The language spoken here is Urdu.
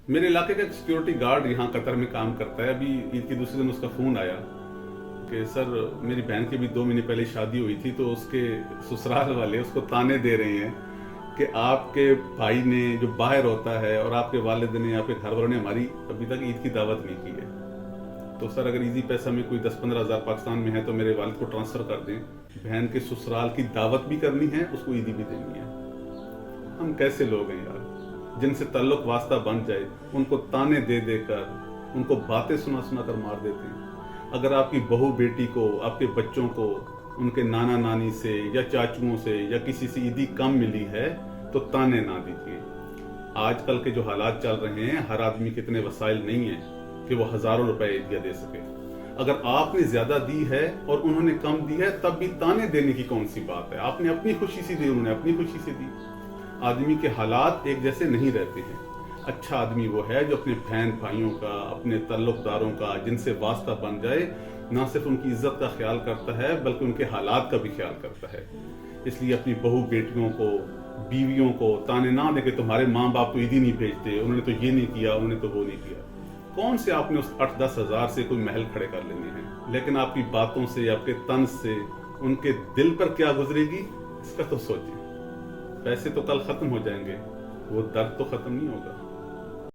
میرے علاقے کا ایک سیکیورٹی گارڈ یہاں قطر میں کام کرتا ہے. ابھی عید کے دوسرے دن اس کا فون آیا کہ سر میری بہن کی بھی 2 مہینے پہلے شادی ہوئی تھی تو اس کے سسرال والے اس کو تانے دے رہے ہیں کہ آپ کے بھائی نے جو باہر ہوتا ہے اور آپ کے والد نے آپ کے گھر والوں نے ہماری ابھی تک عید کی دعوت نہیں کی ہے. تو سر اگر ایزی پیسہ میں کوئی 10-15 ہزار پاکستان میں ہے تو میرے والد کو ٹرانسفر کر دیں. بہن کے سسرال کی دعوت بھی کرنی ہے, اس کو عیدی بھی دینی ہے. ہم کیسے لوگ ہیں یار جن سے تعلق واسطہ بن جائے ان کو تانے دے دے کر ان کو باتیں سنا سنا کر مار دیتے ہیں. اگر آپ کی بہو بیٹی کو آپ کے بچوں کو ان کے نانا نانی سے یا چاچوؤں سے یا کسی سے عیدی کم ملی ہے تو تانے نہ دیجیے. آج کل کے جو حالات چل رہے ہیں ہر آدمی کے اتنے وسائل نہیں ہیں کہ وہ ہزاروں روپے عیدیاں دے سکے. اگر آپ نے زیادہ دی ہے اور انہوں نے کم دی ہے تب بھی تانے دینے کی کون سی بات ہے؟ آپ نے اپنی خوشی سے دی, انہوں نے اپنی خوشی سے دی. آدمی کے حالات ایک جیسے نہیں رہتے ہیں. اچھا آدمی وہ ہے جو اپنے بہن بھائیوں کا, اپنے تعلق داروں کا, جن سے واسطہ بن جائے, نہ صرف ان کی عزت کا خیال کرتا ہے بلکہ ان کے حالات کا بھی خیال کرتا ہے. اس لیے اپنی بہو بیٹیوں کو, بیویوں کو تانے نہ دے کہ تمہارے ماں باپ تو عیدی نہیں بھیجتے, انہوں نے تو یہ نہیں کیا, انہوں نے تو وہ نہیں کیا. کون سے آپ نے اس 8-10 ہزار سے کوئی محل کھڑے کر لینے ہیں, لیکن آپ کی باتوں سے, آپ کے طنز سے ان کے دل پر کیا گزرے گی اس کا تو سوچیں. پیسے تو کل ختم ہو جائیں گے, وہ درد تو ختم نہیں ہوگا.